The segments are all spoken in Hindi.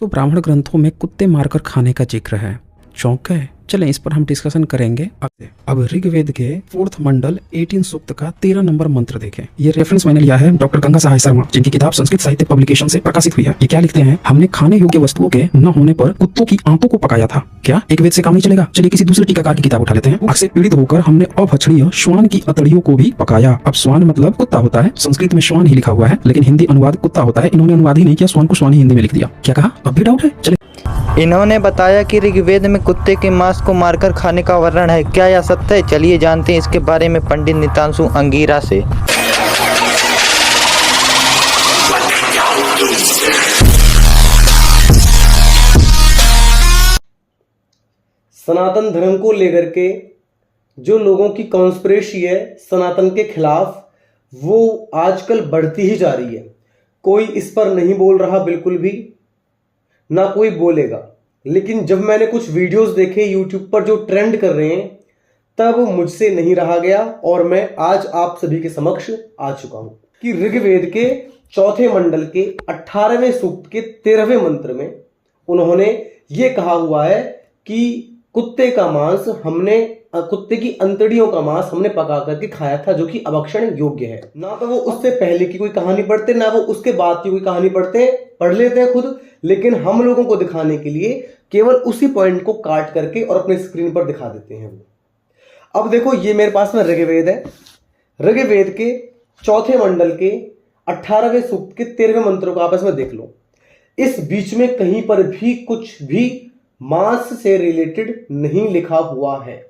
तो ब्राह्मण ग्रंथों में कुत्ते मारकर खाने का जिक्र है। चौंक गए? चलें इस पर हम डिस्कशन करेंगे। अब ऋग्वेद के 4th मंडल 18 सूक्त का 13 नंबर मंत्र देखें। ये रेफरेंस मैंने लिया है डॉक्टर गंगा सहाय शर्मा, जिनकी किताब संस्कृत साहित्य पब्लिकेशन से प्रकाशित हुई है। ये क्या लिखते हैं? हमने खाने योग्य वस्तुओं के न होने पर कुत्तों की आंतों को पकाया था। क्या एक वेद से काम नहीं चलेगा? चलिए किसी दूसरे टीकाकार की किताब उठा लेते हैं। भूख से पीड़ित होकर हमने अभक्षणीय श्वान की अतड़ियों को भी पकाया। अब श्वान मतलब कुत्ता होता है, संस्कृत में श्वान ही लिखा हुआ है, लेकिन हिंदी अनुवाद कुत्ता होता है। इन्होंने अनुवाद ही नहीं किया, श्वान को श्वान ही हिंदी में लिख दिया। क्या कहा? अब भी डाउट है? चले। इन्होंने बताया कि ऋग्वेद में कुत्ते के मांस को मारकर खाने का वर्णन है। क्या यह सत्य है? चलिए जानते हैं इसके बारे में पंडित नितांशु अंगीरा से। सनातन धर्म को लेकर के जो लोगों की कॉन्स्पिरेसी है सनातन के खिलाफ, वो आजकल बढ़ती ही जा रही है। कोई इस पर नहीं बोल रहा, बिल्कुल भी ना कोई बोलेगा। लेकिन जब मैंने कुछ वीडियोस देखे यूट्यूब पर जो ट्रेंड कर रहे हैं, तब मुझसे नहीं रहा गया और मैं आज आप सभी के समक्ष आ चुका हूं कि ऋग्वेद के 4थे मंडल के 18वें सूक्त के 13वें मंत्र में उन्होंने ये कहा हुआ है कि कुत्ते का मांस कुत्ते की अंतड़ियों का मांस हमने पका करके खाया था, जो कि अभक्षण योग्य है। ना तो वो उससे पहले की कोई कहानी पढ़ते, ना वो उसके बाद की कोई कहानी पढ़ लेते हैं खुद, लेकिन हम लोगों को दिखाने के लिए केवल उसी पॉइंट को काट करके और अपने स्क्रीन पर दिखा देते हैं वो। अब देखो, ये मेरे पास में ऋग्वेद है। ऋग्वेद के 4थे मंडल के 18वें सूक्त के 13वें मंत्रों को आपस में देख लो। इस बीच में कहीं पर भी कुछ भी मांस से रिलेटेड नहीं लिखा हुआ है,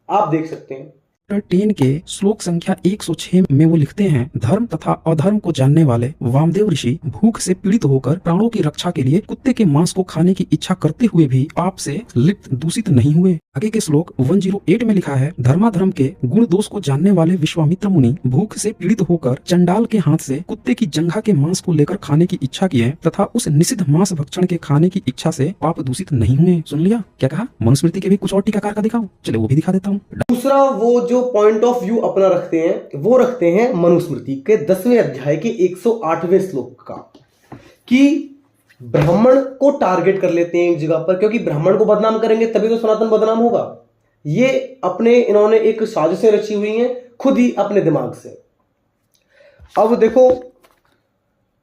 आप देख सकते हैं। 13 के श्लोक संख्या 106 में वो लिखते हैं, धर्म तथा अधर्म को जानने वाले वामदेव ऋषि भूख से पीड़ित होकर प्राणों की रक्षा के लिए कुत्ते के मांस को खाने की इच्छा करते हुए भी पाप से लिप्त दूषित नहीं हुए। आगे के श्लोक 108 में लिखा है, धर्माधर्म के गुण दोष को जानने वाले विश्वामित्र मुनि भूख से पीड़ित होकर चंडाल के हाथ से कुत्ते की जंघा के मांस को लेकर खाने की इच्छा किए तथा उस निषिद्ध मांस भक्षण के खाने की इच्छा से पाप दूषित नहीं हुए। सुन लिया? क्या कहा? मनुस्मृति के भी कुछ और टीकाकार का दिखाऊं? चले वो भी दिखा देता हूँ। दूसरा वो जो पॉइंट ऑफ व्यू अपना रखते हैं, वो रखते हैं मनुस्मृति के 10वें अध्याय के 108वें श्लोक का, कि ब्राह्मण को टारगेट कर लेते हैं एक जगह पर, क्योंकि ब्राह्मण को बदनाम करेंगे तभी तो सनातन बदनाम होगा। ये इन्होंने एक साजिशें रची हुई हैं खुद ही अपने दिमाग से। अब देखो,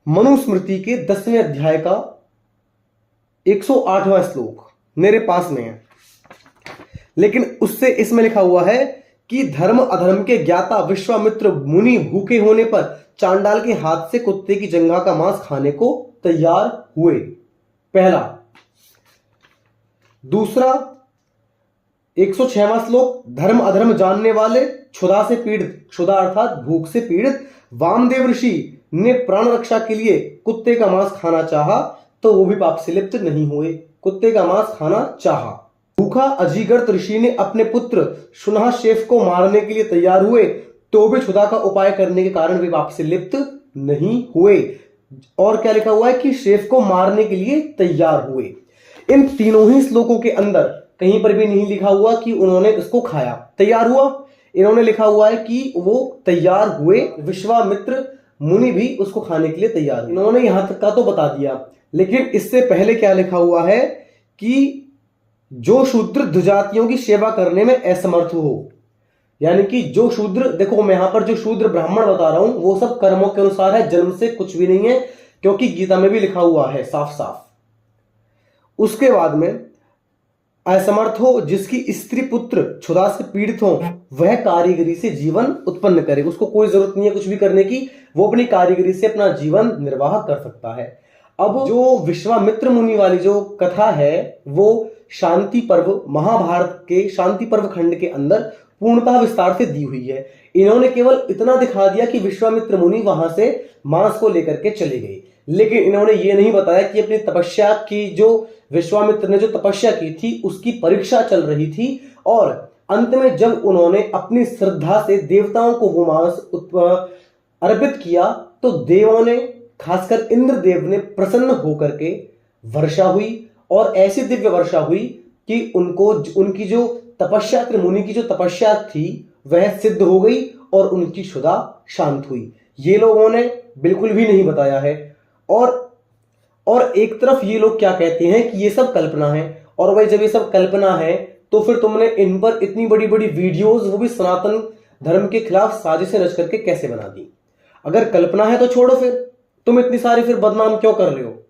मनुस्मृति के 10वें अध्याय का 108वां श्लोक मेरे पास में है, लेकिन उससे इसमें लिखा हुआ है कि धर्म अधर्म के ज्ञाता विश्वामित्र मुनि भूखे होने पर चांडाल के हाथ से कुत्ते की जंघा का मांस खाने को तैयार हुए। पहला। दूसरा 106वां श्लोक, धर्म अधर्म जानने वाले क्षुधा से पीड़ित, क्षुधा अर्थात भूख से पीड़ित वामदेव ऋषि ने प्राण रक्षा के लिए कुत्ते का मांस खाना चाहा तो वो भी पाप से लिप्त नहीं हुए। कुत्ते का मांस खाना चाहा। भूखा अजीगर्त ऋषि ने अपने पुत्र शुनहशेफ को मारने के लिए तैयार हुए तो भी क्षुधा का उपाय करने के कारण वे पाप से लिप्त नहीं हुए। और क्या लिखा हुआ है कि शेफ को मारने के लिए तैयार हुए। इन तीनों ही श्लोकों के अंदर कहीं पर भी नहीं लिखा हुआ कि उन्होंने इसको खाया, तैयार हुआ। इन्होंने लिखा हुआ है कि वो तैयार हुए, विश्वामित्र मुनि भी उसको खाने के लिए तैयार। इन्होंने यहां तक का तो बता दिया, लेकिन इससे पहले क्या लिखा हुआ है कि जो शूद्र द्विजातियों की सेवा करने में असमर्थ हो, यानी कि जो शूद्र, देखो मैं यहां पर जो शूद्र ब्राह्मण बता रहा हूं वो सब कर्मों के अनुसार है, जन्म से कुछ भी नहीं है, क्योंकि गीता में भी लिखा हुआ है साफ साफ। उसके बाद में असमर्थ हो, जिसकी स्त्री पुत्र क्षुधा से पीड़ित हो, वह कारीगरी से जीवन उत्पन्न करे। उसको कोई जरूरत नहीं है कुछ भी करने की, वो अपनी कारीगरी से अपना जीवन निर्वाह कर सकता है। अब जो विश्वामित्र मुनि वाली जो कथा है वो शांति पर्व, महाभारत के शांति पर्व खंड के अंदर पूर्णतः विस्तार से दी हुई है। इन्होंने केवल इतना दिखा दिया कि विश्वामित्र मुनि वहां से मांस को लेकर के चले गए, लेकिन इन्होंने ये नहीं बताया कि अपनी तपस्या की, जो विश्वामित्र ने जो तपस्या की थी उसकी परीक्षा चल रही थी, और अंत में जब उन्होंने अपनी श्रद्धा से देवताओं को वो मांस अर्पित किया तो देवों ने, खासकर इंद्रदेव ने प्रसन्न होकर के वर्षा हुई, और ऐसी दिव्य वर्षा हुई कि उनकी जो तपस्या, त्रिमुनि की जो तपस्या थी वह सिद्ध हो गई और उनकी क्षुधा शांत हुई। ये लोगों ने बिल्कुल भी नहीं बताया है। और और एक तरफ ये लोग क्या कहते हैं कि ये सब कल्पना है। और भाई जब ये सब कल्पना है तो फिर तुमने इन पर इतनी बड़ी बड़ी वीडियोस, वो भी सनातन धर्म के खिलाफ साजिशें रच करके कैसे बना दी? अगर कल्पना है तो छोड़ो, फिर तुम इतनी सारी फिर बदनाम क्यों कर रहे हो?